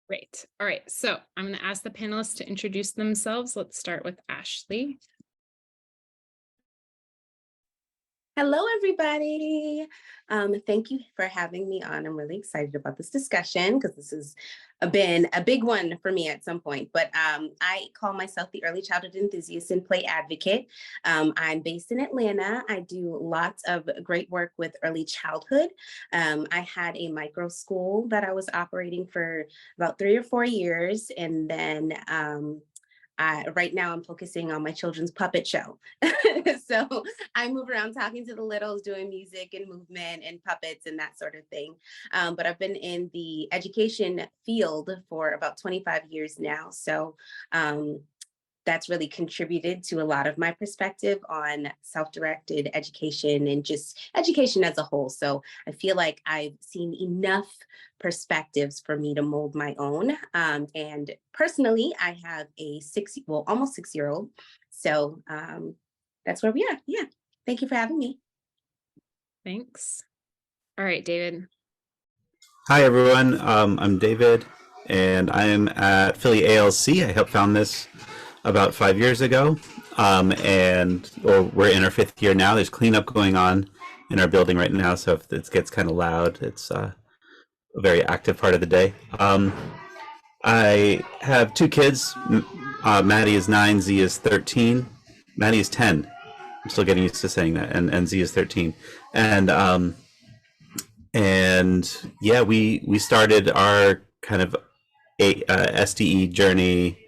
Great. All right. So I'm going to ask the panelists to introduce themselves. Let's start with Ashley. Hello, everybody. Thank you for having me on. I'm really excited about this discussion because this has been a big one for me at some point. But I call myself the early childhood enthusiast and play advocate. I'm based in Atlanta. I do lots of great work with early childhood. I had a micro school that I was operating for about 3 or 4 years. And then right now I'm focusing on my children's puppet show. So I move around talking to the littles, doing music and movement and puppets and that sort of thing. But I've been in the education field for about 25 years now. So that's really contributed to a lot of my perspective on self-directed education and just education as a whole. So I feel like I've seen enough perspectives for me to mold my own. And personally, I have a almost 6 year old. So that's where we are. Yeah. Thank you for having me. Thanks. All right, David. Hi, everyone. I'm David, and I'm at Philly ALC. I helped found this about 5 years ago, we're in our 5th year now. There's cleanup going on in our building right now, so if it gets kind of loud, it's a very active part of the day. I have 2 kids. Maddie is 9, Z is 13. Maddie is 10. I'm still getting used to saying that, and Z is 13. And yeah, we started our kind of SDE journey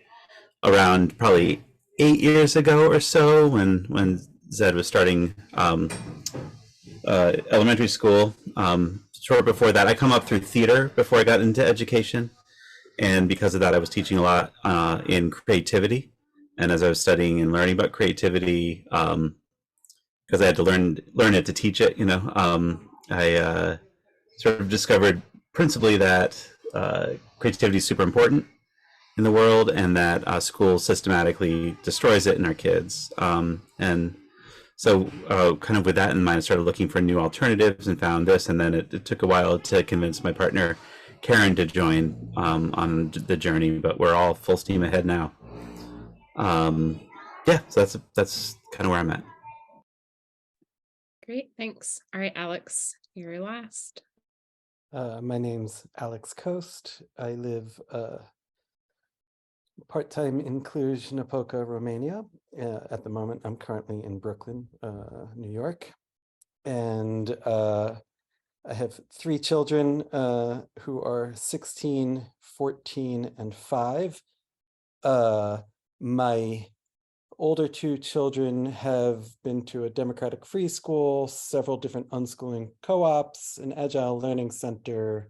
around probably 8 years ago or so, when Zed was starting elementary school. Short before that, I come up through theater before I got into education, and because of that, I was teaching a lot in creativity. And as I was studying and learning about creativity, because I had to learn it to teach it, I sort of discovered principally that creativity is super important in the world, and that school systematically destroys it in our kids. And so kind of with that in mind, I started looking for new alternatives and found this. And then it took a while to convince my partner, Karen, to join on the journey, but we're all full steam ahead now. Yeah, so that's kind of where I'm at. Great. Thanks. All right, Alex, you're last. My name's Alex Coast. I live part-time in Cluj-Napoca, Romania. At the moment, I'm currently in Brooklyn, New York. And I have 3 children who are 16, 14, and 5. My older 2 children have been to a democratic free school, several different unschooling co-ops, an agile learning center.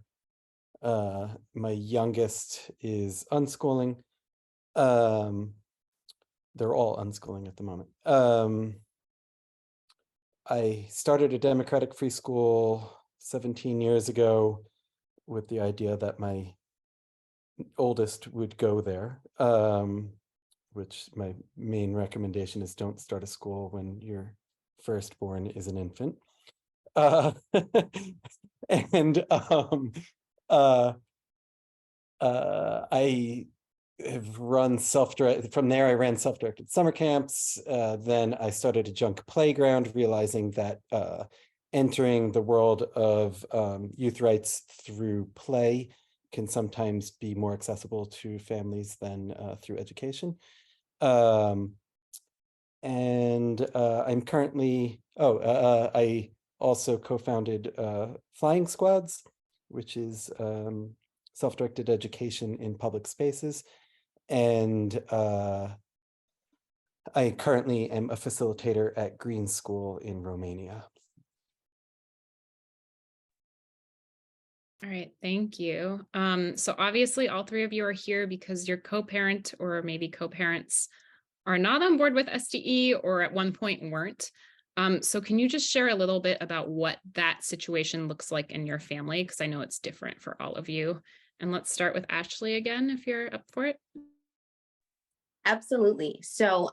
My youngest is unschooling. They're all unschooling at the moment. I started a democratic free school 17 years ago with the idea that my oldest would go there, which my main recommendation is don't start a school when your firstborn is an infant. And I have run from there I ran self-directed summer camps. Then I started a junk playground, realizing that entering the world of youth rights through play can sometimes be more accessible to families than through education. And I'm currently, I also co-founded Flying Squads, which is self-directed education in public spaces. And I currently am a facilitator at Green School in Romania. All right, thank you. So obviously all 3 of you are here because your co-parent or maybe co-parents are not on board with SDE or at one point weren't. So can you just share a little bit about what that situation looks like in your family? Because I know it's different for all of you. And let's start with Ashley again, if you're up for it. Absolutely. So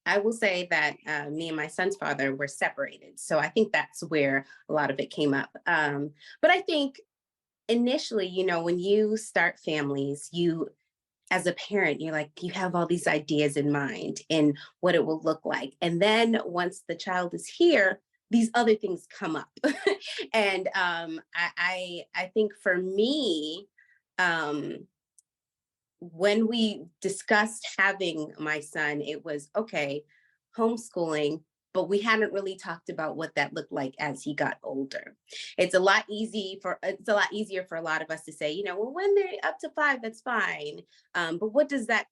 I will say that me and my son's father were separated. So I think that's where a lot of it came up. But I think initially, when you start families, as a parent, you're like, you have all these ideas in mind and what it will look like. And then once the child is here, these other things come up. And I think for me, um, when we discussed having my son, it was okay, homeschooling, but we hadn't really talked about what that looked like as he got older. It's a lot easier for a lot of us to say, well, when they're up to 5, that's fine. But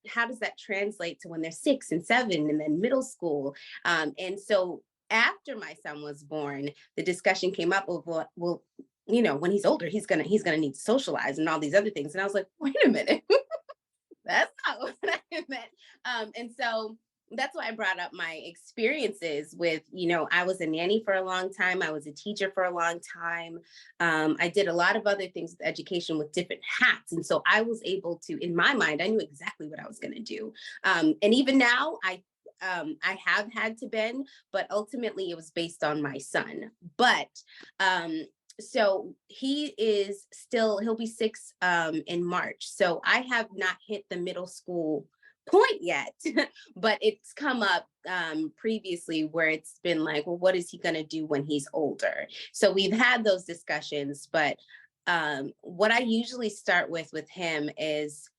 how does that translate to when they're 6 and 7 and then middle school? And so after my son was born, the discussion came up of, well, when he's older, he's gonna need to socialize and all these other things. And I was like, wait a minute. That's not what I meant. And so that's why I brought up my experiences with, I was a nanny for a long time. I was a teacher for a long time. I did a lot of other things with education with different hats. And so I was able to, in my mind, I knew exactly what I was going to do. And even now, I have had to bend, but ultimately it was based on my son. But so he'll be 6 in March. So I have not hit the middle school point yet, but it's come up previously where it's been like, well, what is he going to do when he's older? So we've had those discussions, but what I usually start with him is,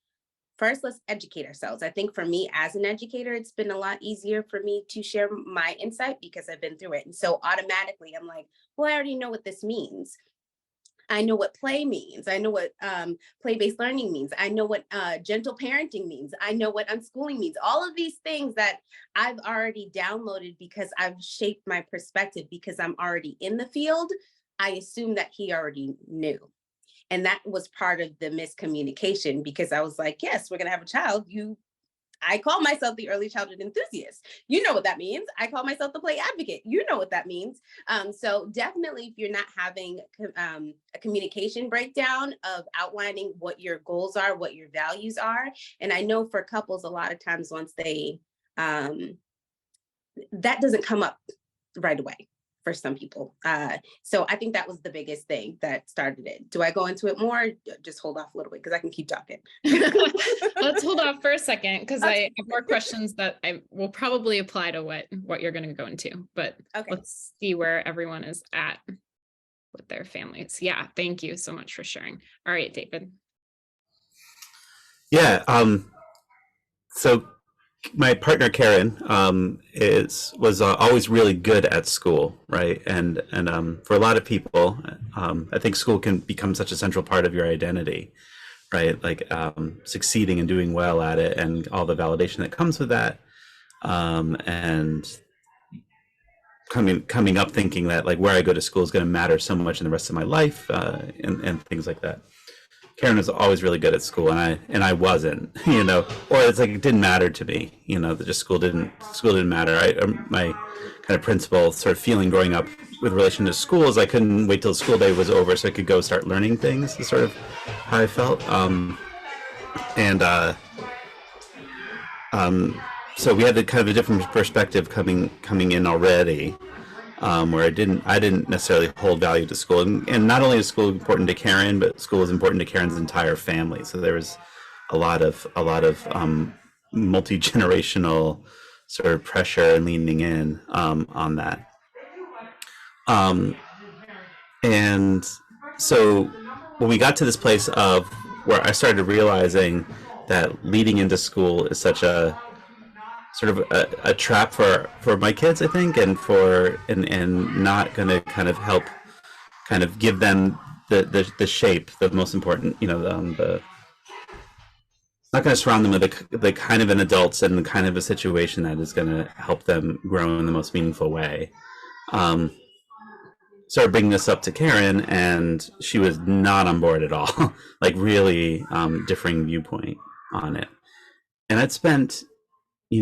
first, let's educate ourselves. I think for me as an educator, it's been a lot easier for me to share my insight because I've been through it. And so automatically I'm like, well, I already know what this means. I know what play means. I know what play-based learning means. I know what gentle parenting means. I know what unschooling means. All of these things that I've already downloaded because I've shaped my perspective because I'm already in the field. I assume that he already knew. And that was part of the miscommunication because I was like, yes, we're going to have a child. I call myself the early childhood enthusiast. You know what that means. I call myself the play advocate. You know what that means. So definitely if you're not having a communication breakdown of outlining what your goals are, what your values are. And I know for couples, a lot of times once they, that doesn't come up right away for some people. So I think that was the biggest thing that started it. Do I go into it more? Just hold off a little bit because I can keep talking. Let's hold off for a second because I have more questions that I will probably apply to what you're going to go into. But let's see where everyone is at with their families. Yeah, thank you so much for sharing. All right, David. Yeah. So my partner Karen was always really good at school, right? And for a lot of people, I think school can become such a central part of your identity, right? Like succeeding and doing well at it, and all the validation that comes with that, and coming up thinking that like where I go to school is going to matter so much in the rest of my life, and things like that. Karen was always really good at school, and I wasn't, or it's like it didn't matter to me, that just school didn't matter. My kind of principal sort of feeling growing up with relation to school is I couldn't wait till school day was over so I could go start learning things. Is sort of how I felt, so we had the kind of a different perspective coming in already. Where I didn't necessarily hold value to school, and not only is school important to Karen, but school is important to Karen's entire family. So there was a lot of multi-generational sort of pressure and leaning in on that. And so when we got to this place of where I started realizing that leading into school is such a sort of a trap for my kids, I think, and not going to kind of help kind of give them the shape, the most important, not going to surround them with the kind of an adults and the kind of a situation that is going to help them grow in the most meaningful way. Started bringing this up to Karen, and she was not on board at all, like really differing viewpoint on it. And I'd spent we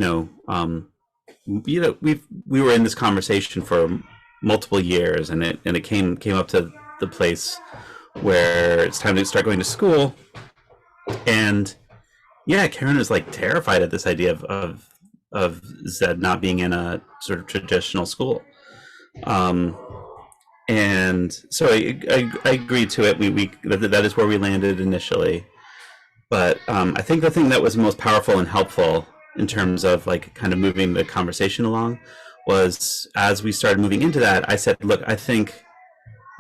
were in this conversation for multiple years, and it came up to the place where it's time to start going to school. And yeah, Karen was like terrified at this idea of Zed not being in a sort of traditional school. And so I agreed to it. That is where we landed initially. But I think the thing that was most powerful and helpful in terms of like kind of moving the conversation along was as we started moving into that, I said, look, I think,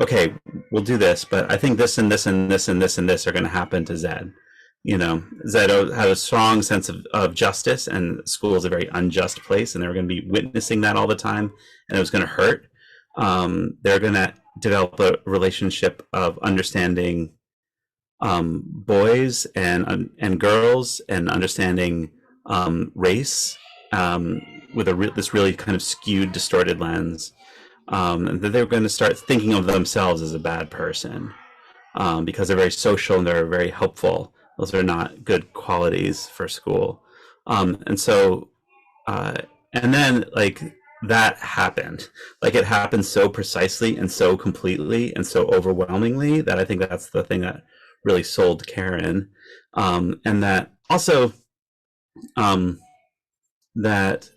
okay, we'll do this, but I think this and this and this and this and this are going to happen to Zed. You know, Zed had a strong sense of justice, and school is a very unjust place, and they were going to be witnessing that all the time, and it was going to hurt. They're going to develop a relationship of understanding boys and girls, and understanding race, with this really kind of skewed, distorted lens, and that they're going to start thinking of themselves as a bad person, because they're very social and they're very helpful. Those are not good qualities for school, and so and then like that happened, like it happened so precisely and so completely and so overwhelmingly that I think that's the thing that really sold Karen, and that also that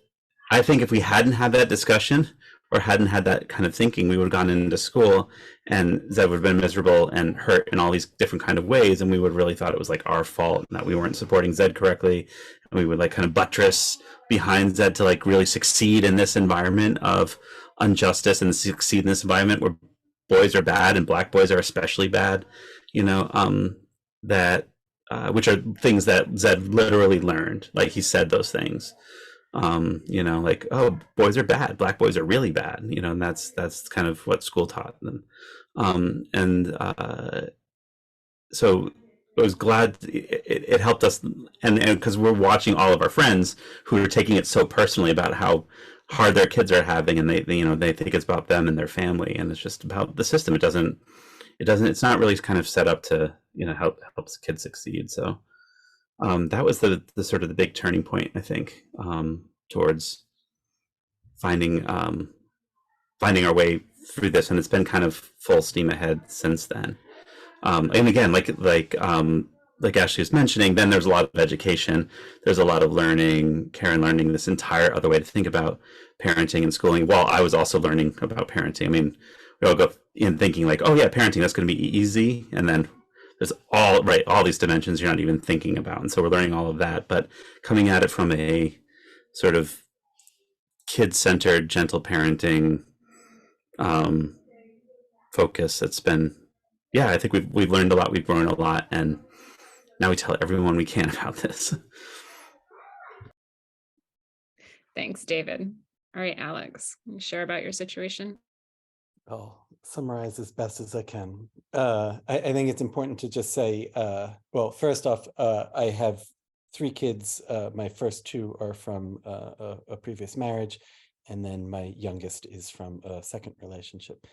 I think if we hadn't had that discussion or hadn't had that kind of thinking, we would have gone into school and Zed would have been miserable and hurt in all these different kind of ways, and we would have really thought it was like our fault and that we weren't supporting Zed correctly, and we would like kind of buttress behind Zed to like really succeed in this environment of injustice and succeed in this environment where boys are bad and black boys are especially bad, you know, that which are things that Zed literally learned. Like he said those things, you know, like, oh, boys are bad, black boys are really bad, you know, and that's kind of what school taught them. So I was glad it helped us, and because we're watching all of our friends who are taking it so personally about how hard their kids are having, and they you know, they think it's about them and their family, and it's just about the system. It's not really kind of set up to, you know, helps kids succeed. So that was the sort of the big turning point, I think, towards finding our way through this, and it's been kind of full steam ahead since then. And again, like Ashley was mentioning, then there's a lot of education, there's a lot of learning, Karen learning this entire other way to think about parenting and schooling, while I was also learning about parenting. I mean, we all go in thinking like, oh yeah, parenting, that's going to be easy, and then there's all these dimensions you're not even thinking about, and so we're learning all of that, but coming at it from a sort of kid-centered, gentle parenting focus, it's been, yeah, I think we've learned a lot, we've grown a lot, and now we tell everyone we can about this. Thanks, David. All right, Alex, can you share about your situation? I'll summarize as best as I can. I think it's important to just say, well, first off, I have 3 kids. My first 2 are from a previous marriage, and then my youngest is from a second relationship.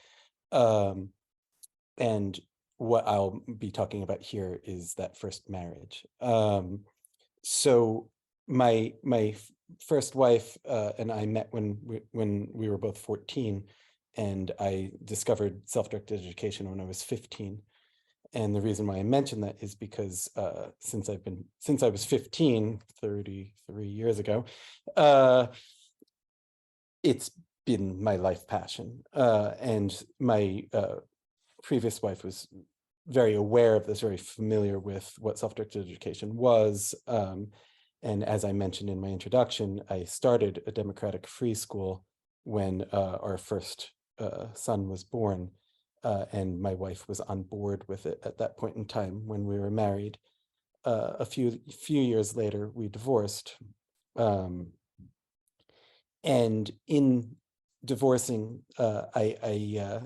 And what I'll be talking about here is that first marriage. So my first wife and I met when we were both 14, and I discovered self-directed education when I was 15. And the reason why I mention that is because since I was 15, 33 years ago, it's been my life passion. And my previous wife was very aware of this, very familiar with what self-directed education was. And as I mentioned in my introduction, I started a democratic free school when our first son was born, and my wife was on board with it at that point in time when we were married. A few years later, we divorced. And in divorcing, I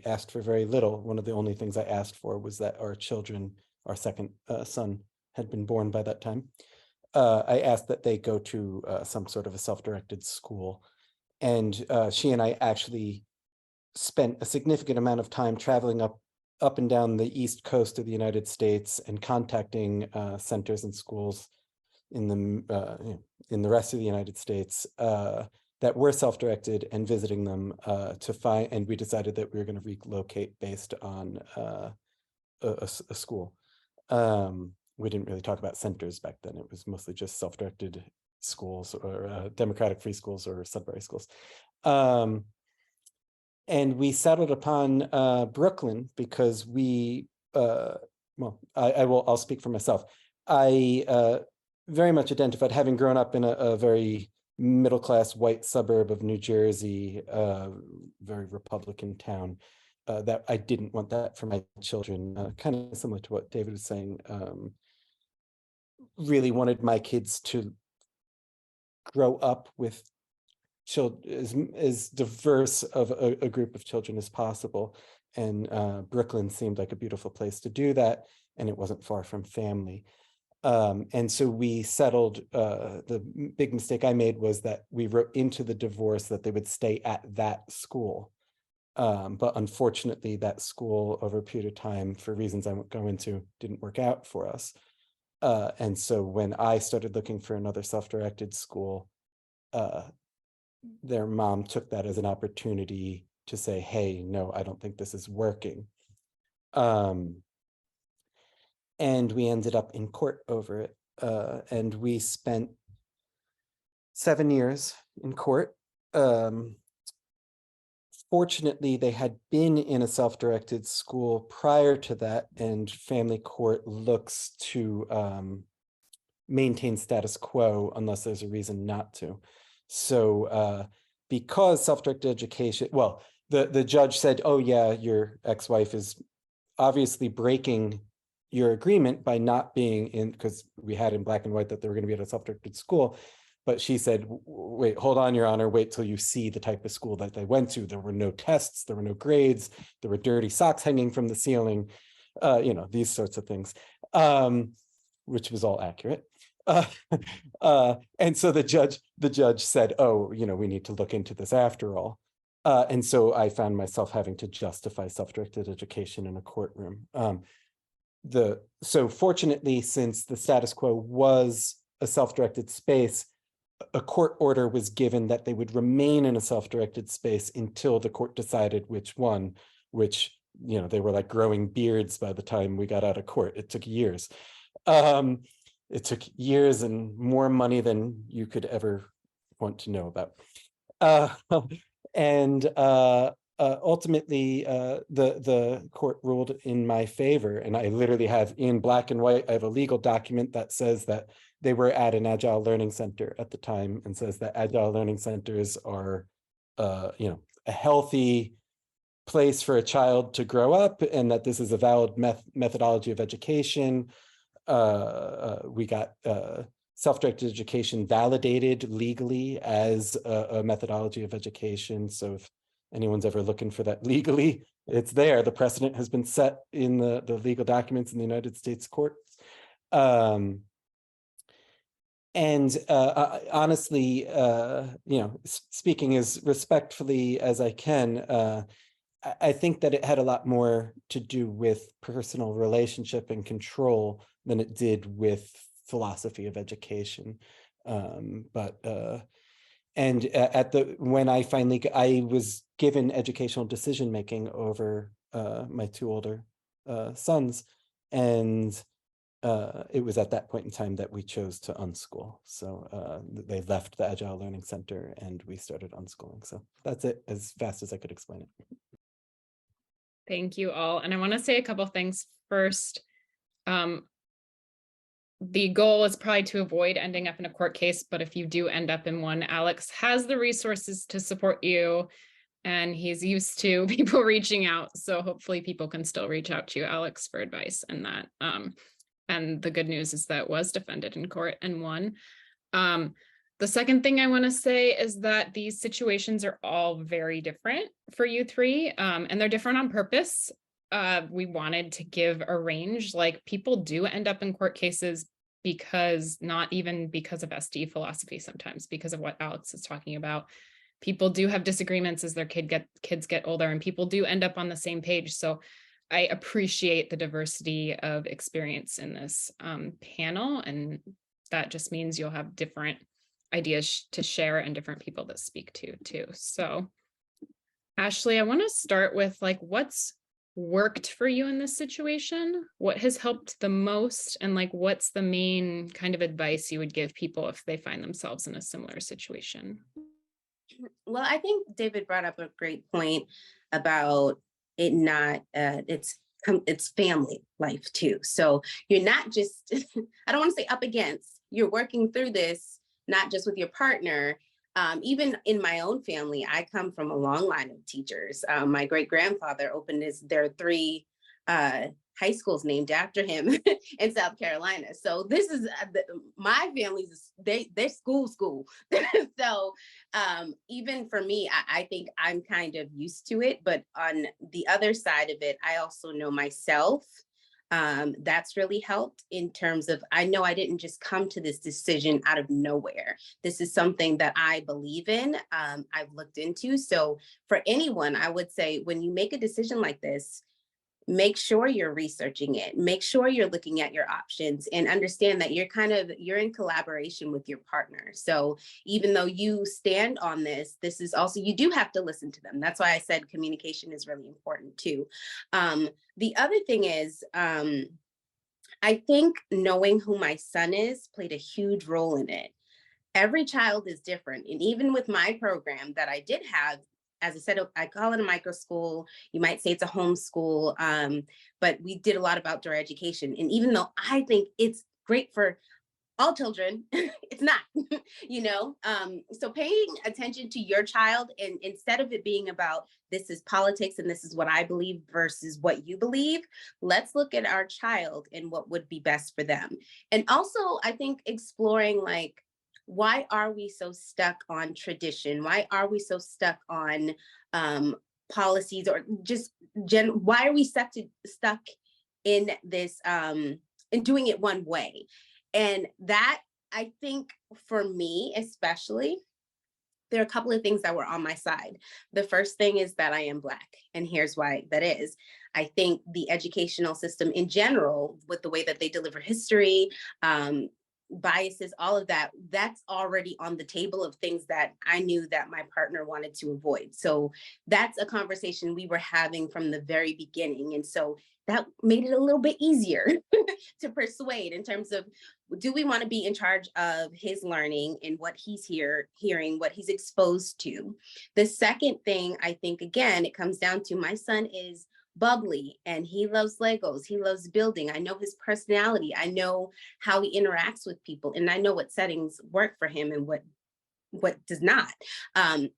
asked for very little. One of the only things I asked for was that our children, our second son, had been born by that time. I asked that they go to some sort of a self-directed school. And she and I actually spent a significant amount of time traveling up and down the East Coast of the United States and contacting centers and schools in the rest of the United States that were self-directed, and visiting them to find, and we decided that we were going to relocate based on a school. We didn't really talk about centers back then. It was mostly just self-directed schools or democratic free schools or Sudbury schools. And we settled upon Brooklyn because I'll speak for myself. I very much identified, having grown up in a very middle-class white suburb of New Jersey, very Republican town, that I didn't want that for my children, kind of similar to what David was saying. Really wanted my kids to grow up with children as diverse of a group of children as possible. And Brooklyn seemed like a beautiful place to do that, and it wasn't far from family. And so we settled, the big mistake I made was that we wrote into the divorce that they would stay at that school. But unfortunately, that school over a period of time, for reasons I won't go into, didn't work out for us. And so when I started looking for another self-directed school, their mom took that as an opportunity to say, hey, no, I don't think this is working. And we ended up in court over it. And we spent 7 years in court. Fortunately, they had been in a self-directed school prior to that, and family court looks to maintain status quo unless there's a reason not to. So because self-directed education, well, the judge said, oh yeah, your ex-wife is obviously breaking your agreement by not being in, because we had in black and white that they were going to be at a self-directed school. But she said, wait, hold on, Your Honor, wait till you see the type of school that they went to. There were no tests, there were no grades, there were dirty socks hanging from the ceiling, these sorts of things, which was all accurate. And so the judge said, oh, we need to look into this after all. And so I found myself having to justify self-directed education in a courtroom. So fortunately, since the status quo was a self-directed space, a court order was given that they would remain in a self-directed space until the court decided which one, which, they were like growing beards by the time we got out of court. It took years. It took years and more money than you could ever want to know about. Ultimately, the court ruled in my favor, and I literally have in black and white, I have a legal document that says that they were at an Agile Learning Center at the time, and says that Agile Learning Centers are, a healthy place for a child to grow up, and that this is a valid methodology of education. We got self-directed education validated legally as a methodology of education. So if anyone's ever looking for that legally, it's there. The precedent has been set in the legal documents in the United States courts. Honestly, speaking as respectfully as I can, I think that it had a lot more to do with personal relationship and control than it did with philosophy of education. When I was given educational decision making over my two older sons, and it was at that point in time that we chose to unschool. So they left the Agile Learning Center and we started unschooling. So that's it, as fast as I could explain it. Thank you all. And I want to say a couple things. First, the goal is probably to avoid ending up in a court case, but if you do end up in one, Alex has the resources to support you, and he's used to people reaching out. So hopefully people can still reach out to you, Alex, for advice and that. And the good news is that it was defended in court and won. The second thing I want to say is that these situations are all very different for you three, and they're different on purpose. We wanted to give a range. Like, people do end up in court cases because, not even because of SDE philosophy, sometimes because of what Alex is talking about. People do have disagreements as their kids get older, and people do end up on the same page. So I appreciate the diversity of experience in this panel, and that just means you'll have different ideas to share and different people that speak to too. So Ashley, I want to start with what's worked for you in this situation? What has helped the most? And what's the main kind of advice you would give people if they find themselves in a similar situation? Well, I think David brought up a great point about it not, it's family life too. So you're not just, I don't want to say up against, you're working through this, not just with your partner. Even in my own family, I come from a long line of teachers. My great grandfather opened their three uh, high schools named after him in South Carolina. So this is my family's, they're school. So even for me, I think I'm kind of used to it. But on the other side of it, I also know myself. That's really helped in terms of, I know I didn't just come to this decision out of nowhere. This is something that I believe in, I've looked into. So for anyone, I would say when you make a decision like this, make sure you're researching it, make sure you're looking at your options, and understand that you're in collaboration with your partner. So even though you stand on this is also, you do have to listen to them. That's why I said communication is really important too. The other thing is, I think knowing who my son is played a huge role in it. Every child is different. And even with my program that I did have, as I said, I call it a micro school. You might say it's a homeschool, but we did a lot of outdoor education. And even though I think it's great for all children, it's not, you know? So paying attention to your child, and instead of it being about this is politics and this is what I believe versus what you believe, let's look at our child and what would be best for them. And also, I think exploring, like, why are we so stuck on tradition? Why are we so stuck on policies, or just why are we stuck in this in doing it one way? And that, I think for me especially, there are a couple of things that were on my side. The first thing is that I am Black, and here's why that is. I think the educational system in general, with the way that they deliver history, biases, all of that, that's already on the table of things that I knew that my partner wanted to avoid. So that's a conversation we were having from the very beginning. And so that made it a little bit easier to persuade in terms of, do we want to be in charge of his learning and what he's hearing, what he's exposed to? The second thing, I think, again, it comes down to, my son is bubbly and he loves Legos. He loves building. I know his personality. I know how he interacts with people, and I know what settings work for him and what does not.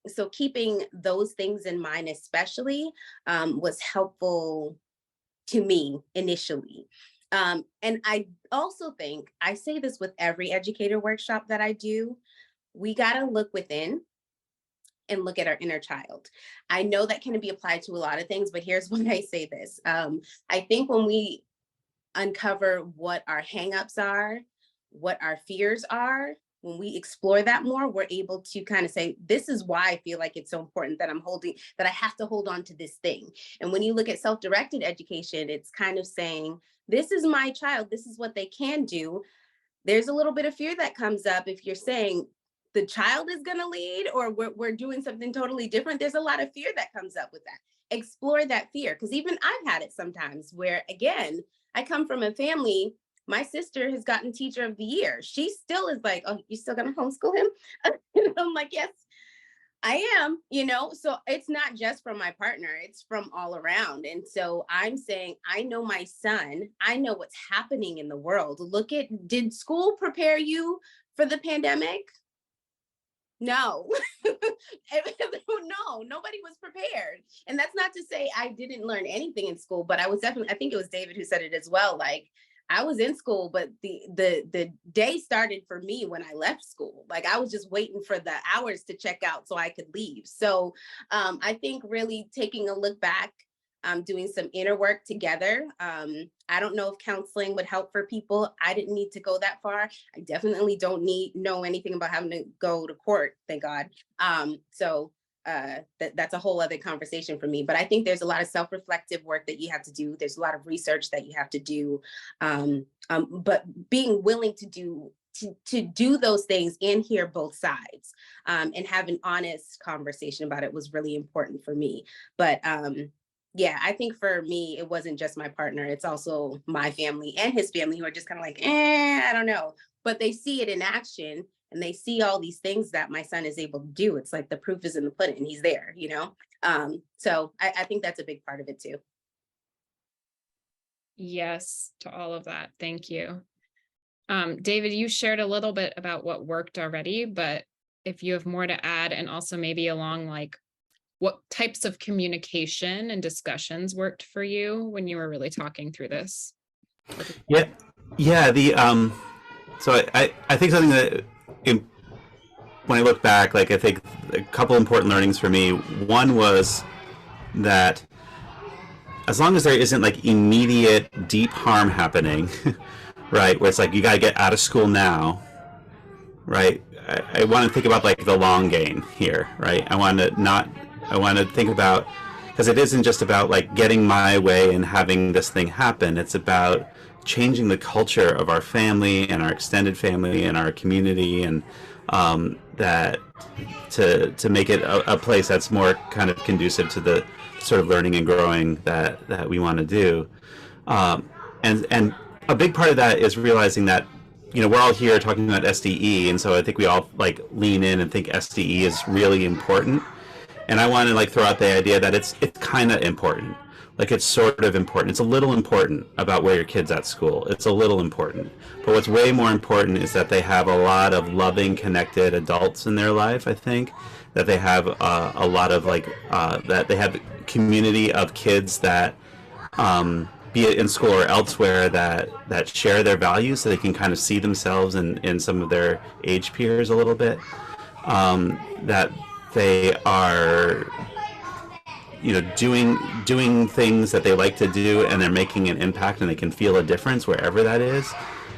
So keeping those things in mind, especially, was helpful to me initially. And I also think, I say this with every educator workshop that I do, we got to look within and look at our inner child. I know that can be applied to a lot of things, but here's when I say this. I think when we uncover what our hangups are, what our fears are, when we explore that more, we're able to kind of say, this is why I feel like it's so important that I have to hold on to this thing. And when you look at self-directed education, it's kind of saying, this is my child, this is what they can do. There's a little bit of fear that comes up if you're saying the child is going to lead, or we're doing something totally different. There's a lot of fear that comes up with that. Explore that fear, because even I've had it sometimes where, again, I come from a family, my sister has gotten teacher of the year. She still is like, oh, you still gonna homeschool him? And I'm like, yes, I am, so it's not just from my partner, it's from all around. And so I'm saying, I know my son, I know what's happening in the world. Did school prepare you for the pandemic? No. No, nobody was prepared. And that's not to say I didn't learn anything in school, but I think it was David who said it as well. Like, I was in school, but the day started for me when I left school. Like, I was just waiting for the hours to check out so I could leave. So I think really taking a look back, doing some inner work together. I don't know if counseling would help for people. I didn't need to go that far. I definitely don't know anything about having to go to court, thank God. That's a whole other conversation for me. But I think there's a lot of self-reflective work that you have to do. There's a lot of research that you have to do. But being willing to do those things and hear both sides, and have an honest conversation about it was really important for me. But yeah, I think for me, it wasn't just my partner. It's also my family and his family who are just kind of like, I don't know. But they see it in action and they see all these things that my son is able to do. It's like the proof is in the pudding. He's there, you know? So I think that's a big part of it too. Yes, to all of that. Thank you. David, you shared a little bit about what worked already, but if you have more to add, and also maybe along like what types of communication and discussions worked for you when you were really talking through this? Yeah, yeah. So I think something that when I look back, like I think a couple important learnings for me. One was that as long as there isn't like immediate deep harm happening, right, where it's like you got to get out of school now, right? I want to think about like the long game here, right? I want to think about, because it isn't just about like getting my way and having this thing happen. It's about changing the culture of our family and our extended family and our community, and that to make it a place that's more kind of conducive to the sort of learning and growing that we want to do. And a big part of that is realizing that, you know, we're all here talking about SDE, and so I think we all like lean in and think SDE is really important. And I want to like throw out the idea that it's kind of important. Like it's sort of important. It's a little important about where your kid's at school. It's a little important. But what's way more important is that they have a lot of loving, connected adults in their life, I think. That they have a lot of like, that they have a community of kids that, be it in school or elsewhere, that share their values, so they can kind of see themselves in some of their age peers a little bit. That they are, you know, doing things that they like to do, and they're making an impact, and they can feel a difference wherever that is.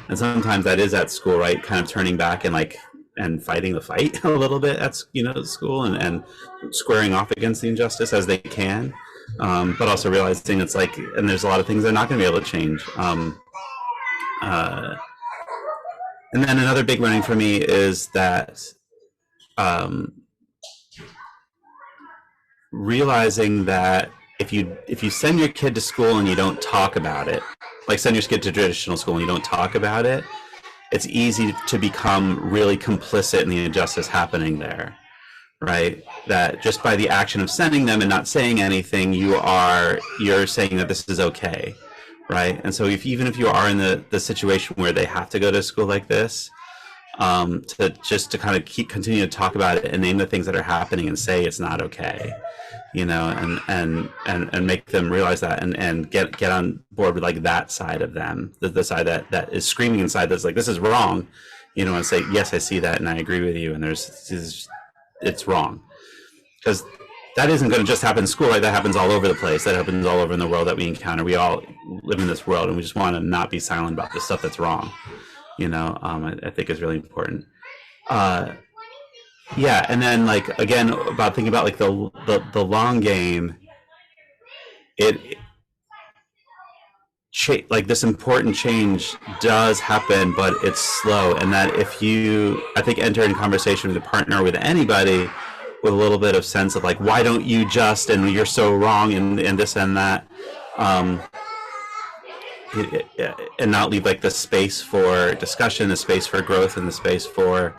And sometimes that is at school, right? Kind of turning back and like and fighting the fight a little bit at, you know, school, and squaring off against the injustice as they can, but also realizing it's like, and there's a lot of things they're not going to be able to change. And then another big learning for me is that realizing that if you send your kid to school and you don't talk about it, like send your kid to traditional school and you don't talk about it, it's easy to become really complicit in the injustice happening there, right? That just by the action of sending them and not saying anything, you're saying that this is okay, right? And so even if you are in the situation where they have to go to school like this, to kind of continue to talk about it and name the things that are happening and say it's not okay, you know, and make them realize that, and get on board with like that side of them, the side that is screaming inside that's like, this is wrong, you know, and say, yes, I see that and I agree with you, and it's wrong. Because that isn't going to just happen in school, right? That happens all over the place. That happens all over in the world that we encounter. We all live in this world, and we just want to not be silent about the stuff that's wrong, you know. I think is really important. Yeah, and then like again about thinking about like the long game, like this important change does happen, but it's slow, and that if you, I think, enter in conversation with a partner, with anybody, with a little bit of sense of like, why don't you just, and you're so wrong, and this and that, and not leave like the space for discussion, the space for growth, and the space for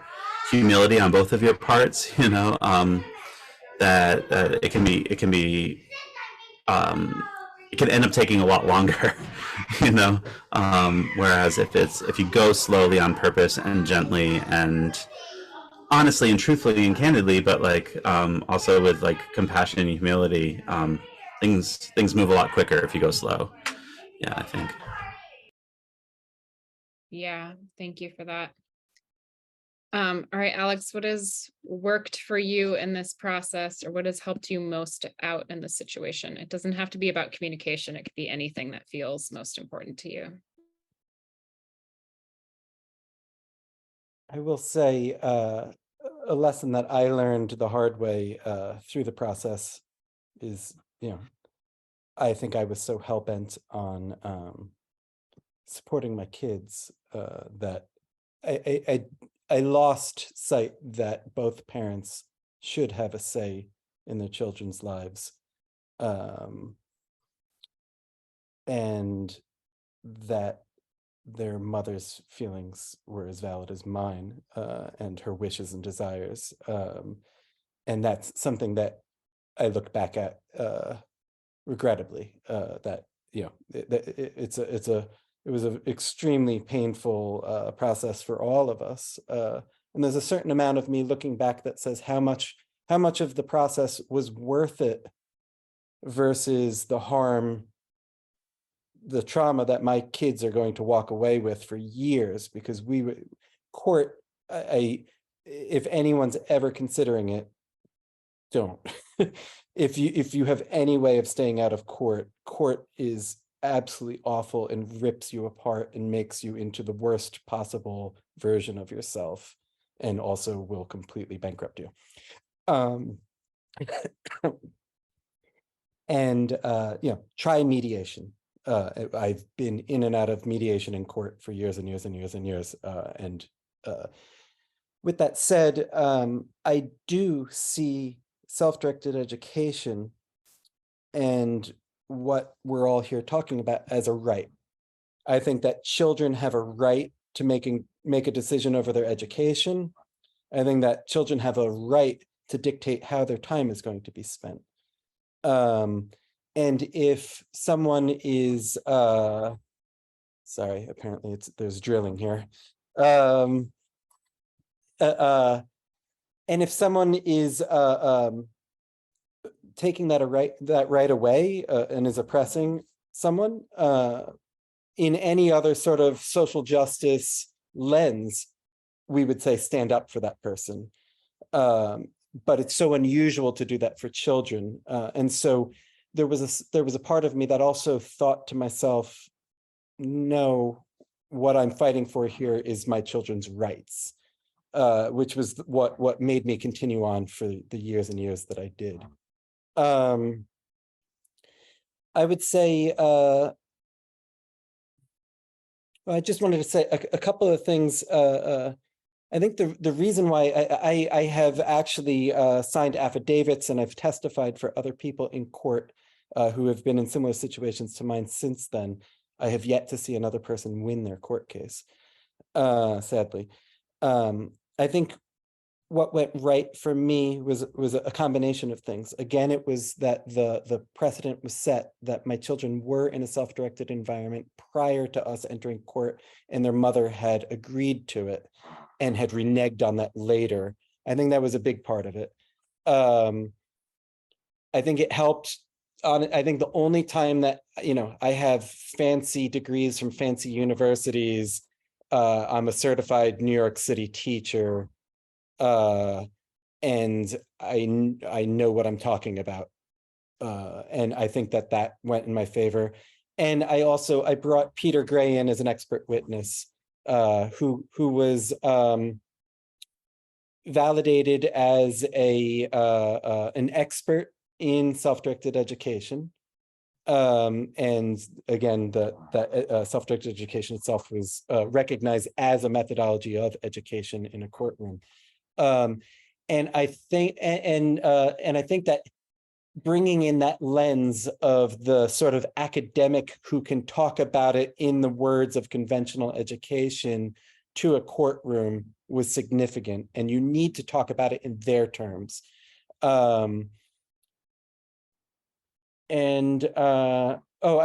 humility on both of your parts, you know, that it can end up taking a lot longer, you know. Whereas if you go slowly on purpose and gently and honestly and truthfully and candidly, but like also with like compassion and humility, things move a lot quicker if you go slow. Yeah, I think. Yeah, thank you for that. All right, Alex, what has worked for you in this process, or what has helped you most out in this situation? It doesn't have to be about communication. It could be anything that feels most important to you. I will say a lesson that I learned the hard way through the process is, you know, I think I was so hell-bent on supporting my kids that I lost sight that both parents should have a say in their children's lives, and that their mother's feelings were as valid as mine, and her wishes and desires. And that's something that I look back at regrettably, that, you know, it was an extremely painful process for all of us. And there's a certain amount of me looking back that says how much of the process was worth it versus the harm, the trauma that my kids are going to walk away with for years, because court, if anyone's ever considering it, don't. If you have any way of staying out of court is absolutely awful and rips you apart and makes you into the worst possible version of yourself, and also will completely bankrupt you. And you know, try mediation. I've been in and out of mediation in court for years and years and years and years. With that said, I do see self-directed education and what we're all here talking about as a right. I think that children have a right to make a decision over their education. I think that children have a right to dictate how their time is going to be spent. And if someone is, sorry, apparently there's drilling here. And if someone is taking that right away and is oppressing someone in any other sort of social justice lens, we would say stand up for that person. But it's so unusual to do that for children, and so there was a part of me that also thought to myself, no, what I'm fighting for here is my children's rights, which was what made me continue on for the years and years that I did. I would say, I just wanted to say a couple of things. I think the reason why I have actually signed affidavits and I've testified for other people in court who have been in similar situations to mine since then. I have yet to see another person win their court case, sadly. I think what went right for me was a combination of things. Again, it was that the precedent was set that my children were in a self-directed environment prior to us entering court, and their mother had agreed to it and had reneged on that later. I think that was a big part of it. I think it helped. I think the only time that, you know, I have fancy degrees from fancy universities, I'm a certified New York City teacher, and I know what I'm talking about, and I think that went in my favor. And I brought Peter Gray in as an expert witness, who was validated as an expert in self-directed education. And again, that self-directed education itself was recognized as a methodology of education in a courtroom. And I think, and I think that bringing in that lens of the sort of academic who can talk about it in the words of conventional education to a courtroom was significant, and you need to talk about it in their terms. I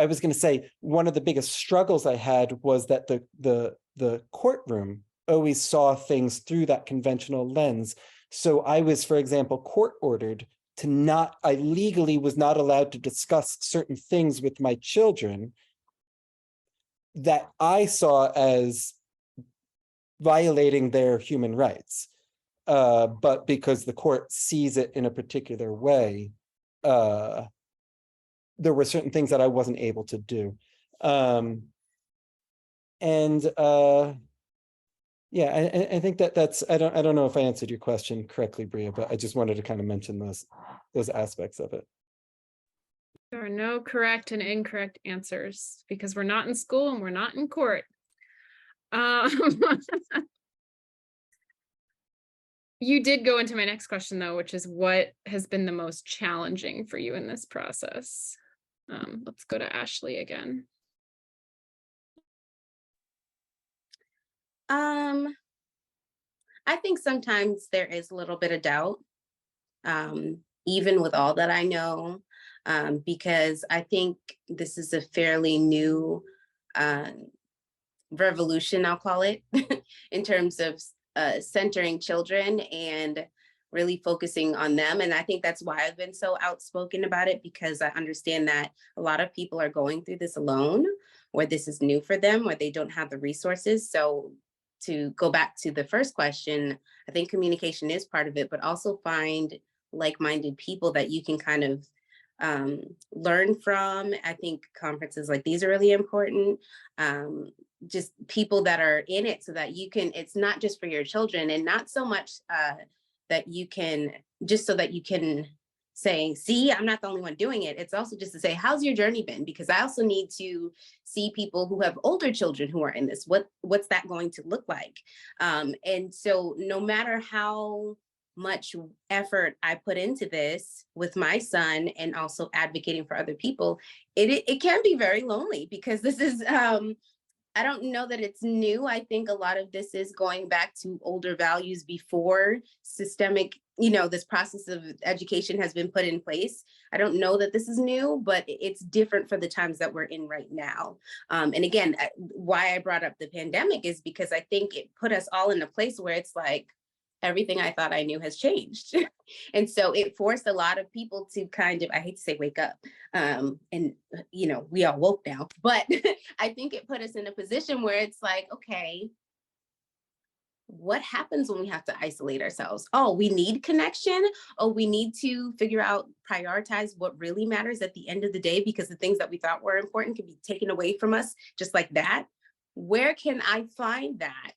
was going to say, one of the biggest struggles I had was that the courtroom always saw things through that conventional lens. So I was, for example, court ordered to I legally was not allowed to discuss certain things with my children that I saw as violating their human rights. But because the court sees it in a particular way, there were certain things that I wasn't able to do. Yeah, I think that's, I don't know if I answered your question correctly, Bria, but I just wanted to kind of mention those aspects of it. There are no correct and incorrect answers because we're not in school and we're not in court. You did go into my next question though, which is what has been the most challenging for you in this process? Let's go to Ashley again. Um, I think sometimes there is a little bit of doubt, even with all that I know, because I think this is a fairly new uh, revolution, I'll call it, in terms of centering children and really focusing on them. And I think that's why I've been so outspoken about it, because I understand that a lot of people are going through this alone, or this is new for them, or they don't have the resources. So to go back to the first question, I think communication is part of it, but also find like-minded people that you can kind of learn from. I think conferences like these are really important. Just people that are in it so that you can, it's not just for your children, and not so much that you can, just so that you can say, see, I'm not the only one doing it. It's also just to say, how's your journey been? Because I also need to see people who have older children who are in this. What's that going to look like? And so no matter how much effort I put into this with my son and also advocating for other people, it can be very lonely, because this is I don't know that it's new. I think a lot of this is going back to older values before systemic, this process of education has been put in place. I don't know that this is new, but it's different for the times that we're in right now. And again, why I brought up the pandemic is because I think it put us all in a place where it's like, everything I thought I knew has changed. And so it forced a lot of people to kind of, I hate to say wake up, and we all woke now, but I think it put us in a position where it's like, okay, what happens when we have to isolate ourselves? Oh, we need connection. Oh, we need to figure out, prioritize what really matters at the end of the day, because the things that we thought were important can be taken away from us just like that. Where can I find that?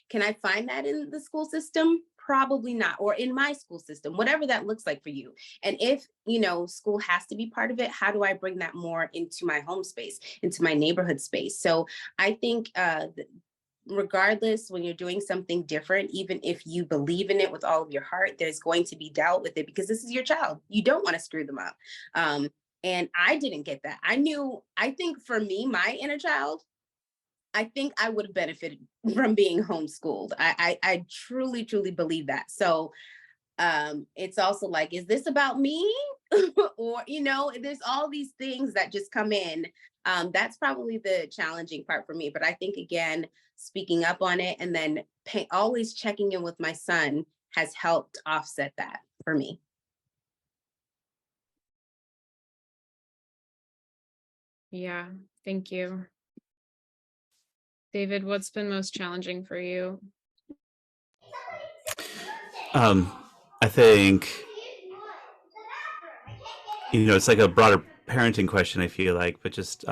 Can I find that in the school system? Probably not, or in my school system, whatever that looks like for you. And if, school has to be part of it, how do I bring that more into my home space, into my neighborhood space? So I think regardless, when you're doing something different, even if you believe in it with all of your heart, there's going to be doubt with it, because this is your child. You don't want to screw them up. And I didn't get that. I think for me, my inner child, I think I would have benefited from being homeschooled. I truly, truly believe that. So it's also like, is this about me? Or, there's all these things that just come in. That's probably the challenging part for me. But I think, again, speaking up on it and then always checking in with my son has helped offset that for me. Yeah, thank you. David, what's been most challenging for you? I think, it's like a broader parenting question, I feel like, but just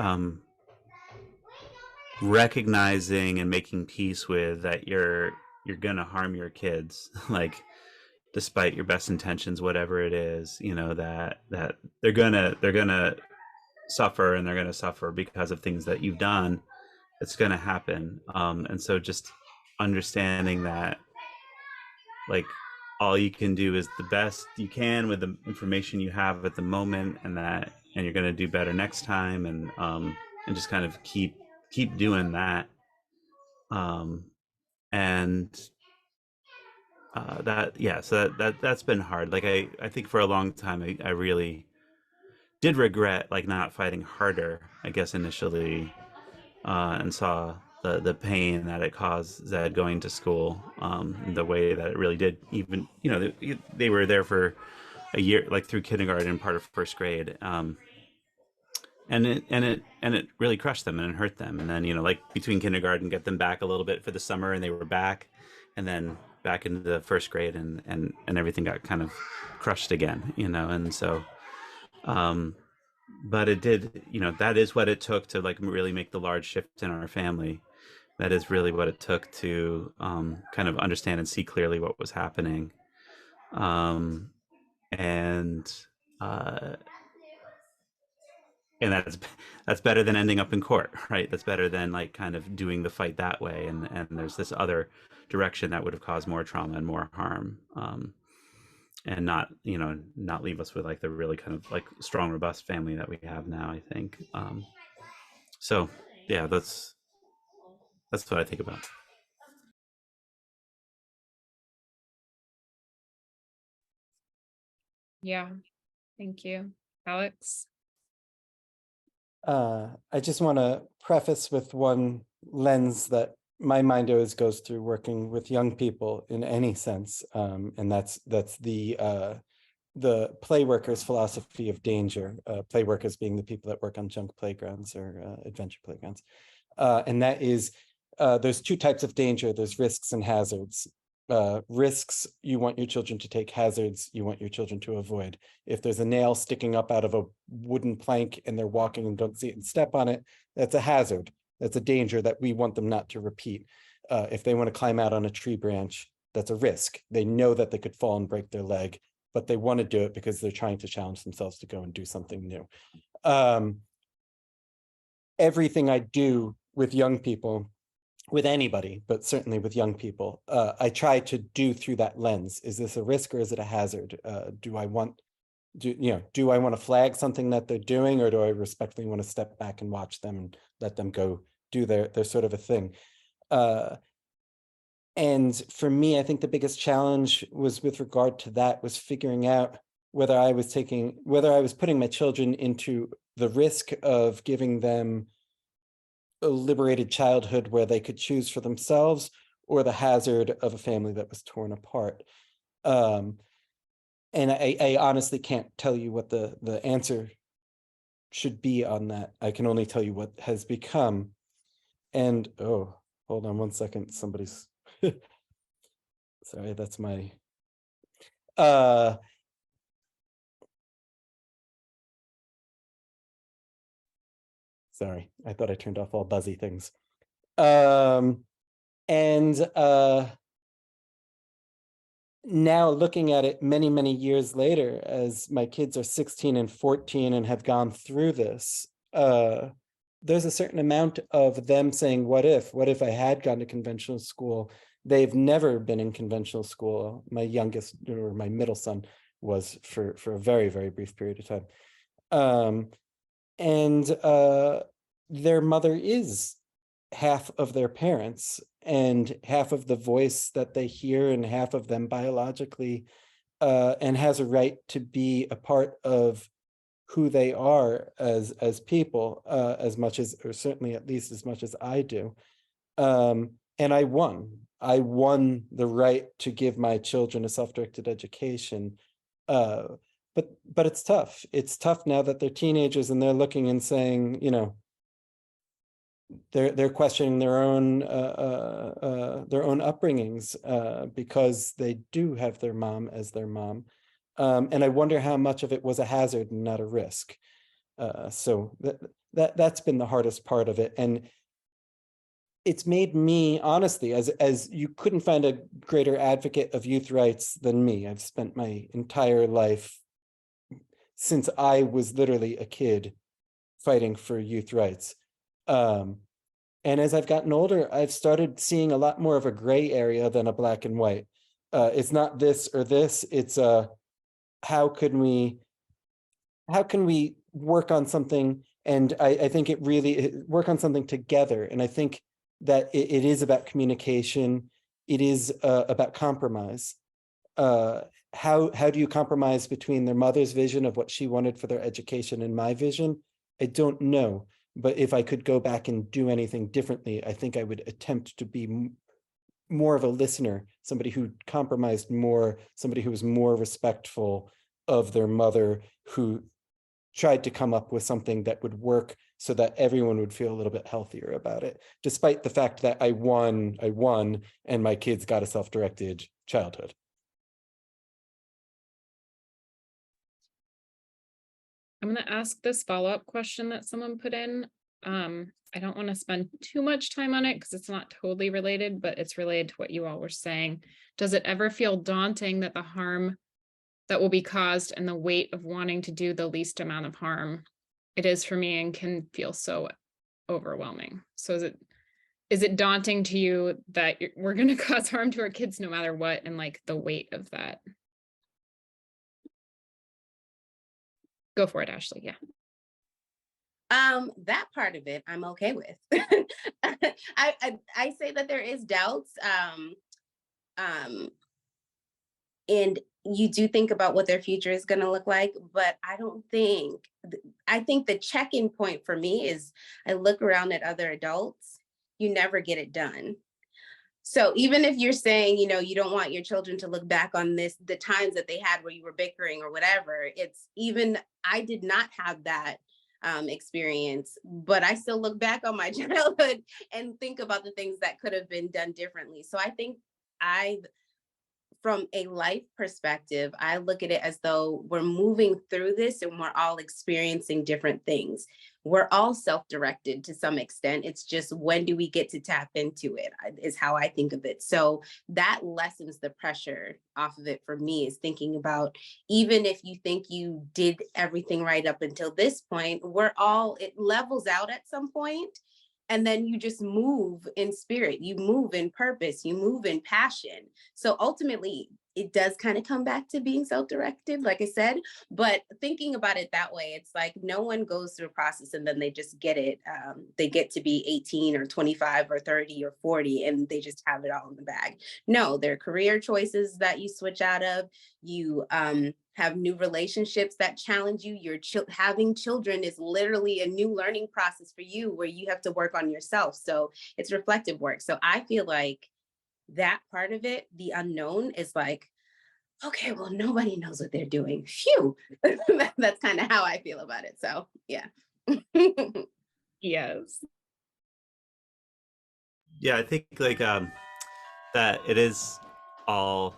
recognizing and making peace with that you're gonna harm your kids, like, despite your best intentions, whatever it is, that they're gonna suffer, and they're gonna suffer because of things that you've done. It's gonna happen. And so just understanding that, like, all you can do is the best you can with the information you have at the moment, and you're going to do better next time, and just kind of keep doing that. And that, yeah, so that's been hard. Like, I think for a long time I really did regret, like, not fighting harder, I guess, initially, and saw the pain that it caused Zed going to school, the way that it really did. Even, they were there for a year, like through kindergarten and part of first grade, and it really crushed them and it hurt them. And then, like, between kindergarten, get them back a little bit for the summer, and they were back, and then back into the first grade, and everything got kind of crushed again, and so. But it did, that is what it took to, like, really make the large shift in our family. That is really what it took to kind of understand and see clearly what was happening. Um, and uh, and that's better than ending up in court, right? That's better than, like, kind of doing the fight that way. And there's this other direction that would have caused more trauma and more harm. And not leave us with, like, the really kind of, like, strong, robust family that we have now, I think. So yeah, that's what I think about. Yeah, thank you. Alex? I just want to preface with one lens that my mind always goes through working with young people in any sense, and that's the play workers' philosophy of danger. Play workers being the people that work on junk playgrounds or adventure playgrounds, and that is there's two types of danger. There's risks and hazards. Risks you want your children to take, hazards you want your children to avoid. If there's a nail sticking up out of a wooden plank and they're walking and don't see it and step on it, that's a hazard. That's a danger that we want them not to repeat. If they want to climb out on a tree branch, that's a risk. They know that they could fall and break their leg, but they want to do it because they're trying to challenge themselves to go and do something new. Everything I do with young people, with anybody, but certainly with young people, I try to do through that lens. Is this a risk or is it a hazard? Do I want to flag something that they're doing, or do I respectfully want to step back and watch them and let them go do their sort of a thing? And for me, I think the biggest challenge was with regard to that was figuring out whether I was putting my children into the risk of giving them a liberated childhood where they could choose for themselves, or the hazard of a family that was torn apart. And I honestly can't tell you what the answer should be on that. I can only tell you what has become. And oh, hold on one second. Somebody's sorry, that's my sorry, I thought I turned off all buzzy things. Now looking at it many years later, as my kids are 16 and 14 and have gone through this, there's a certain amount of them saying, what if I had gone to conventional school? They've never been in conventional school. My youngest, or my middle son, was for a very brief period of time. Their mother is half of their parents and half of the voice that they hear and half of them biologically, and has a right to be a part of who they are as people, as much as, or certainly at least as much as I do. And I won the right to give my children a self-directed education. But it's tough. It's tough now that they're teenagers and they're looking and saying, they're questioning their own upbringings, because they do have their mom as their mom. And I wonder how much of it was a hazard and not a risk. So that's been the hardest part of it. And it's made me, honestly, as you couldn't find a greater advocate of youth rights than me. I've spent my entire life, since I was literally a kid, fighting for youth rights. And as I've gotten older, I've started seeing a lot more of a gray area than a black and white. It's not this or this, it's how can we work on something? And I think it really work on something together. And I think that it is about communication. It is about compromise. How do you compromise between their mother's vision of what she wanted for their education and my vision? I don't know. But if I could go back and do anything differently, I think I would attempt to be more of a listener, somebody who compromised more, somebody who was more respectful of their mother, who tried to come up with something that would work so that everyone would feel a little bit healthier about it, despite the fact that I won, and my kids got a self-directed childhood. I'm going to ask this follow-up question that someone put in. I don't want to spend too much time on it because it's not totally related, but it's related to what you all were saying. Does it ever feel daunting that the harm that will be caused and the weight of wanting to do the least amount of harm it is for me and can feel so overwhelming? So is it daunting to you that we're going to cause harm to our kids no matter what, and like the weight of that? Go for it, Ashley. Yeah. That part of it I'm okay with. I say that there is doubts. And you do think about what their future is going to look like, but I think the check-in point for me is I look around at other adults, you never get it done. So even if you're saying, you don't want your children to look back on the times that they had where you were bickering or whatever, I did not have that experience, but I still look back on my childhood and think about the things that could have been done differently. So I think I from a life perspective, I look at it as though we're moving through this and we're all experiencing different things. We're all self-directed to some extent. It's just when do we get to tap into it is how I think of it. So that lessens the pressure off of it for me, is thinking about, even if you think you did everything right up until this point, it levels out at some point. And then you just move in spirit, you move in purpose, you move in passion. So ultimately, it does kind of come back to being self-directed, like I said, but thinking about it that way, it's like no one goes through a process and then they just get it. They get to be 18 or 25 or 30 or 40 and they just have it all in the bag. No, there are career choices that you switch out of. You have new relationships that challenge you. Having children is literally a new learning process for you where you have to work on yourself. So it's reflective work. So I feel like that part of it, the unknown, is like, okay, well, nobody knows what they're doing. Phew. That's kind of how I feel about it. So yeah. Yes. Yeah, I think like that it is all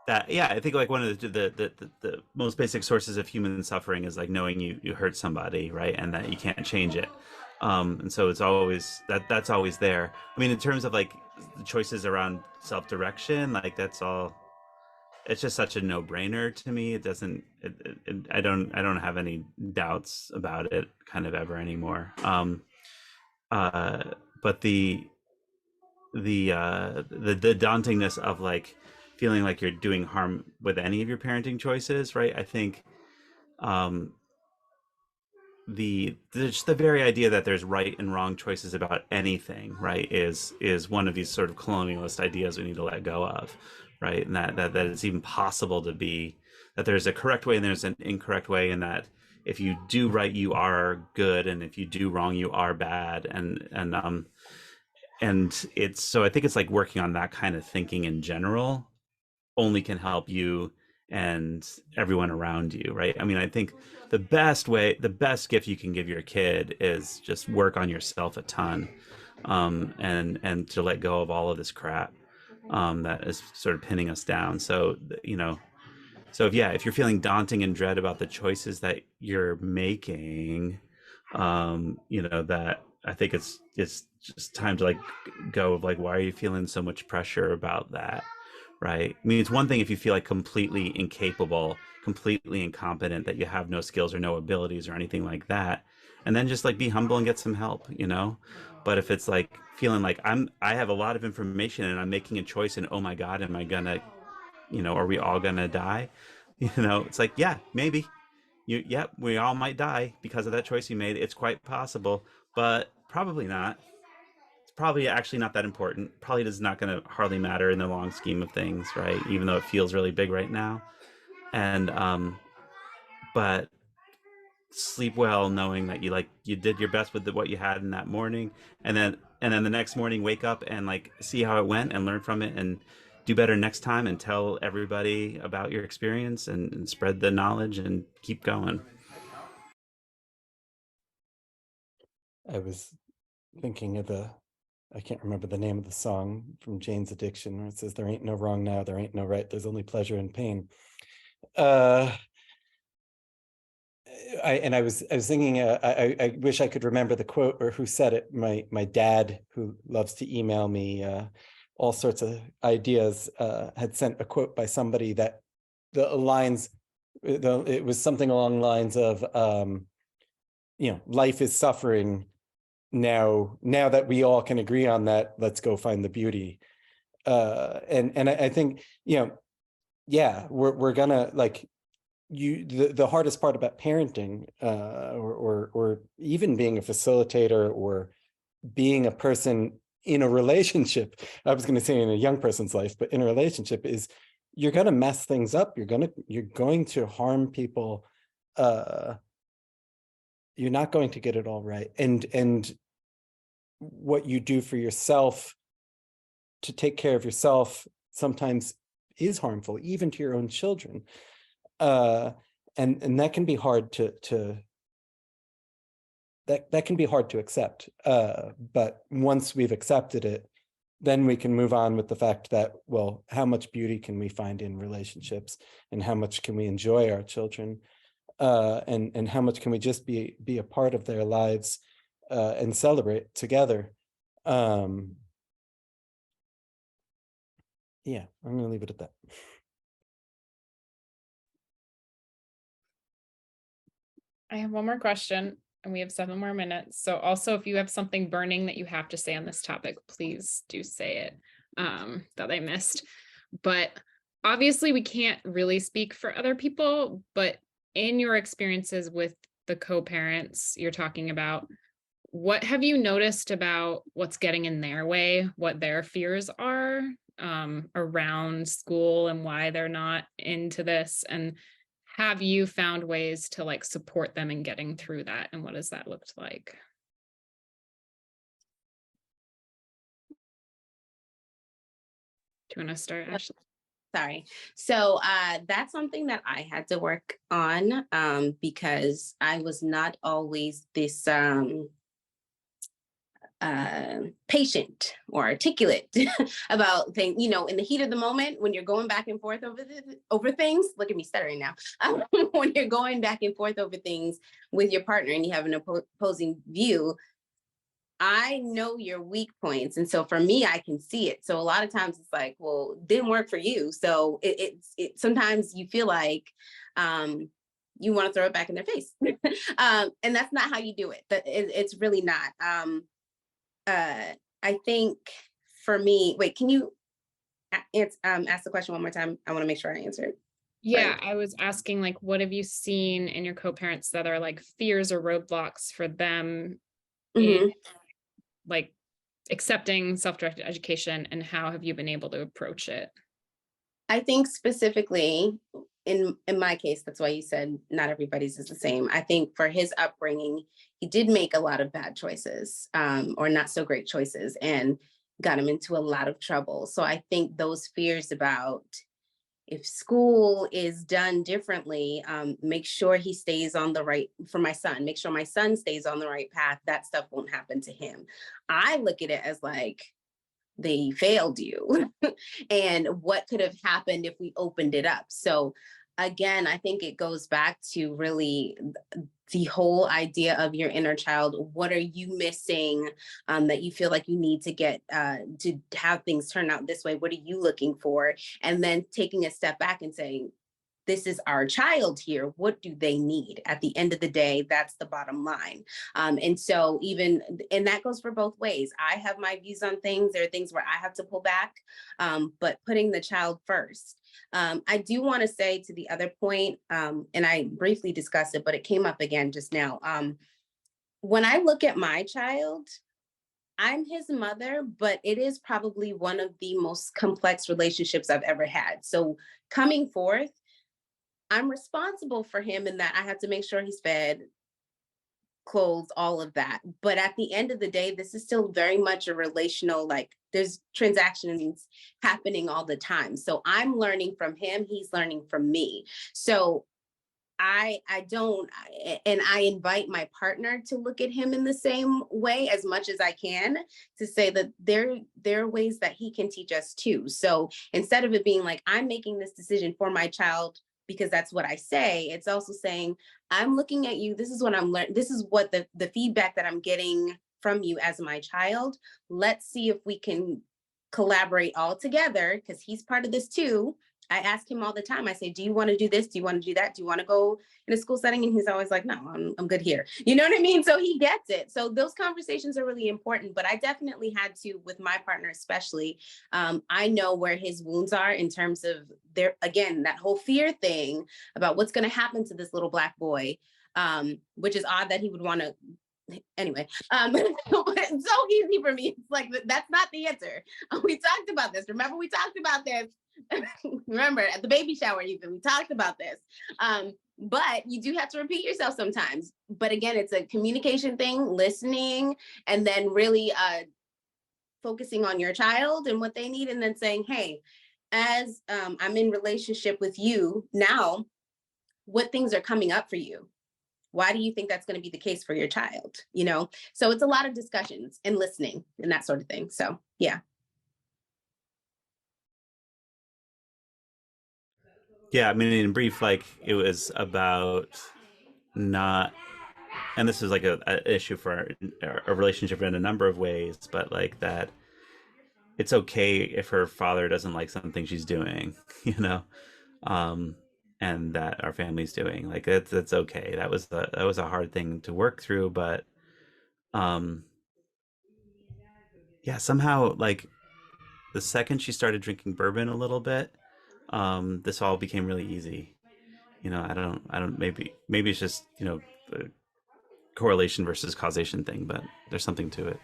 that yeah, I think like one of the most basic sources of human suffering is like knowing you hurt somebody, right, and that you can't change it. And so it's always that's always there. I mean, in terms of like the choices around self-direction, like that's all, it's just such a no-brainer to me. It doesn't I don't have any doubts about it kind of ever anymore. But the dauntingness of like feeling like you're doing harm with any of your parenting choices, right? I think just the very idea that there's right and wrong choices about anything, right, is one of these sort of colonialist ideas we need to let go of, right? And that it's even possible to be that there's a correct way and there's an incorrect way, and that if you do right you are good, and if you do wrong you are bad, and it's, so I think it's like working on that kind of thinking in general only can help you and everyone around you, right? I mean, I think the best gift you can give your kid is just work on yourself a ton, and to let go of all of this crap that is sort of pinning us down. So so if you're feeling daunting and dread about the choices that you're making, that I think it's just time to like go of like, why are you feeling so much pressure about that? Right. I mean, it's one thing if you feel like completely incapable, completely incompetent, that you have no skills or no abilities or anything like that. And then just like be humble and get some help. But if it's like feeling like I have a lot of information and I'm making a choice and oh my God, am I gonna, are we all gonna die? It's like, yeah, maybe. We all might die because of that choice you made. It's quite possible, but probably not. It's probably actually not that important. Probably is not going to hardly matter in the long scheme of things, right? Even though it feels really big right now. And but sleep well knowing that you did your best with what you had in that morning, and then the next morning wake up and like see how it went and learn from it and do better next time and tell everybody about your experience and spread the knowledge and keep going. I was thinking of I can't remember the name of the song from Jane's Addiction, where it says, there ain't no wrong now, there ain't no right, there's only pleasure and pain. I was thinking, I wish I could remember the quote or who said it. My dad, who loves to email me all sorts of ideas, had sent a quote by somebody that it was something along the lines of, life is suffering. Now that we all can agree on that, let's go find the beauty. And I think, yeah, we're gonna like, the hardest part about parenting, or even being a facilitator or being a person in a relationship, I was going to say in a young person's life, but in a relationship is you're going to mess things up. You're going to harm people. You're not going to get it all right. And what you do for yourself to take care of yourself sometimes is harmful, even to your own children. And that can be hard to that can be hard to accept. But once we've accepted it, then we can move on with the fact that, well, how much beauty can we find in relationships, and how much can we enjoy our children, and how much can we just be a part of their lives and celebrate together. Yeah, I'm going to leave it at that. I have one more question, and we have 7 more minutes. So also, if you have something burning that you have to say on this topic, please do say it, that I missed. But obviously we can't really speak for other people, but in your experiences with the co-parents you're talking about, what have you noticed about what's getting in their way, what their fears are around school and why they're not into this? And have you found ways to like support them in getting through that? And what does that look like? Do you want to start, Ashley? Sorry. So that's something that I had to work on because I was not always this patient or articulate about things, you know, in the heat of the moment when you're going back and forth over things. Look at me stuttering now. When you're going back and forth over things with your partner and you have an opposing view, I know your weak points. And so for me, I can see it. So a lot of times it's like, well, it didn't work for you. So it sometimes you feel like you want to throw it back in their face. And that's not how you do it. It's really not. I think for me, wait, can you ask the question one more time? I want to make sure I answer it. Yeah, Right. I was asking, like, what have you seen in your co-parents that are like fears or roadblocks for them in like accepting self-directed education, and how have you been able to approach it? I think specifically in my case, that's why you said not everybody's is the same. I think for his upbringing, he did make a lot of bad choices or not so great choices, and got him into a lot of trouble. So I think those fears about if school is done differently, make sure he stays on the right, for my son, make sure my son stays on the right path. That stuff won't happen to him. I look at it as like, they failed you and what could have happened if we opened it up. So again, I think it goes back to really the whole idea of your inner child. What are you missing that you feel like you need to get to have things turn out this way? What are you looking for? And then taking a step back and saying, this is our child here. What do they need? At the end of the day, that's the bottom line. And so and that goes for both ways. I have my views on things. There are things where I have to pull back, but putting the child first. I do want to say to the other point, and I briefly discussed it, but it came up again just now. When I look at my child, I'm his mother, but it is probably one of the most complex relationships I've ever had. So coming forth, I'm responsible for him in that I have to make sure he's fed, clothes, all of that. But at the end of the day, this is still very much a relational, like there's transactions happening all the time. So I'm learning from him, he's learning from me. So I don't, and I invite my partner to look at him in the same way as much as I can, to say that there are ways that he can teach us too. So instead of it being like, I'm making this decision for my child because that's what I say, it's also saying, I'm looking at you, this is what I'm learning, this is what the feedback that I'm getting from you as my child. Let's see if we can collaborate all together, because he's part of this too. I ask him all the time, I say, do you want to do this? Do you want to do that? Do you want to go in a school setting? And he's always like, no, I'm good here. You know what I mean? So he gets it. So those conversations are really important, but I definitely had to, with my partner especially, I know where his wounds are in terms of again, that whole fear thing about what's going to happen to this little Black boy, which is odd that he would want to anyway, it's so easy for me. It's like, that's not the answer. We talked about this. Remember, we talked about this. Remember at the baby shower, even we talked about this. But you do have to repeat yourself sometimes. But again, it's a communication thing, listening, and then really focusing on your child and what they need, and then saying, hey, as I'm in relationship with you now, what things are coming up for you? Why do you think that's going to be the case for your child? You know, so it's a lot of discussions and listening and that sort of thing. So, yeah. Yeah, I mean, in brief, like it was about not, and this is like a issue for a relationship in a number of ways, but like that it's okay if her father doesn't like something she's doing, you know, um, and that our family's doing. Like that's okay. That was a hard thing to work through, but um, yeah, somehow like the second she started drinking bourbon a little bit, this all became really easy. You know, I don't, maybe it's just, you know, the correlation versus causation thing, but there's something to it.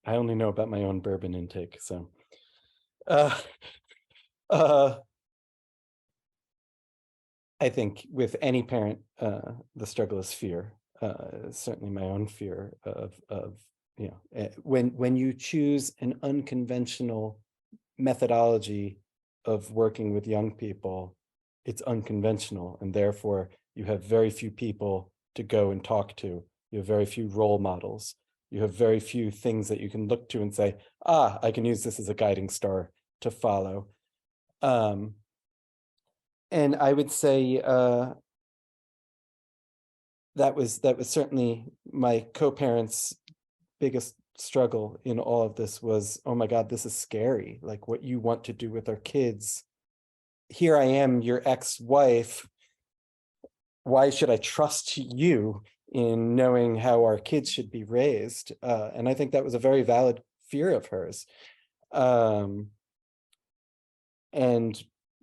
I only know about my own bourbon intake, so uh, uh, I think with any parent, the struggle is fear. Certainly, my own fear of you know, when you choose an unconventional methodology of working with young people, it's unconventional, and therefore you have very few people to go and talk to. You have very few role models. You have very few things that you can look to and say, ah, I can use this as a guiding star to follow. And I would say that was certainly my co-parents' biggest struggle in all of this was, oh my God, this is scary. Like what you want to do with our kids. Here I am, your ex-wife. Why should I trust you in knowing how our kids should be raised? And I think that was a very valid fear of hers. And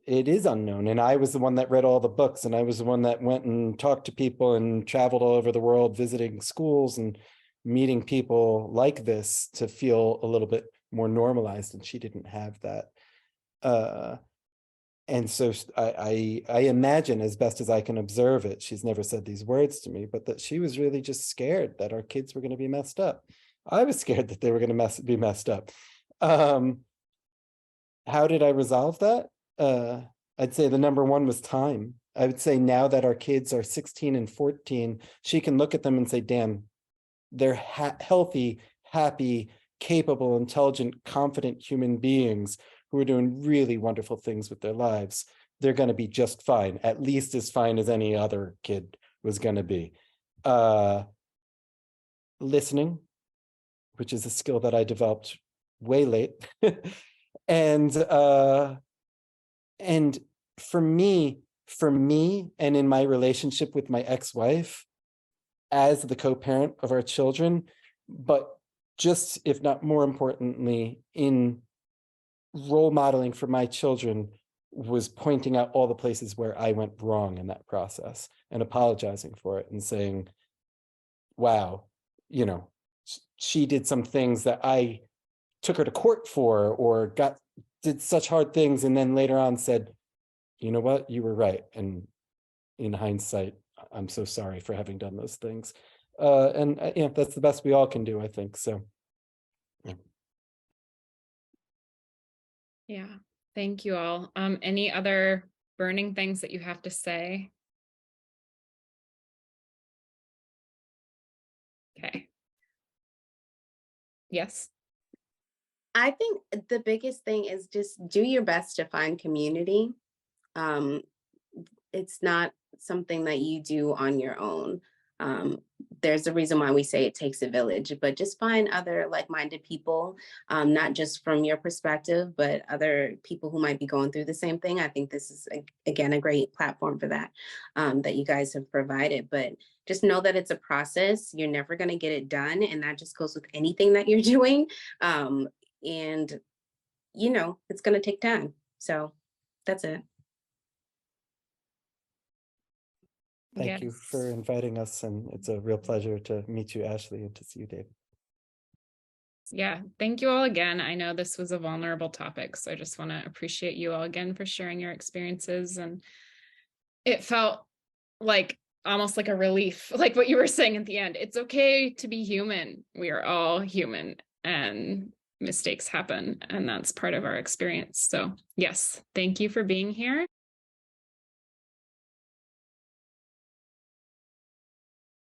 it is unknown. And I was the one that read all the books, and I was the one that went and talked to people and traveled all over the world, visiting schools and meeting people like this to feel a little bit more normalized. And she didn't have that. And so I imagine, as best as I can observe it, she's never said these words to me, but that she was really just scared that our kids were going to be messed up. I was scared that they were going to be messed up. How did I resolve that? I'd say the number one was time. I would say now that our kids are 16 and 14, she can look at them and say, damn, they're healthy, happy, capable, intelligent, confident human beings who are doing really wonderful things with their lives. They're going to be just fine, at least as fine as any other kid was going to be. Listening, which is a skill that I developed way late. And for me, and in my relationship with my ex-wife, as the co-parent of our children, but just, if not more importantly, in role modeling for my children, was pointing out all the places where I went wrong in that process and apologizing for it and saying, wow, you know, she did some things that I took her to court for, or did such hard things, and then later on said, you know what, you were right. And in hindsight, I'm so sorry for having done those things. And yeah, that's the best we all can do, I think. So, yeah. Yeah, thank you all. Any other burning things that you have to say? Okay. Yes. I think the biggest thing is just do your best to find community. It's not something that you do on your own. There's a reason why we say it takes a village, but just find other like-minded people, not just from your perspective, but other people who might be going through the same thing. I think this is, again, a great platform for that, that you guys have provided. But just know that it's a process. You're never going to get it done. And that just goes with anything that you're doing. And, you know, it's going to take time. So that's it. Thank you for inviting us, and it's a real pleasure to meet you, Ashley, and to see you, David. Yeah, thank you all again. I know this was a vulnerable topic, so I just want to appreciate you all again for sharing your experiences. And it felt like almost like a relief, like what you were saying at the end. It's okay to be human. We are all human and mistakes happen, and that's part of our experience. So yes, thank you for being here.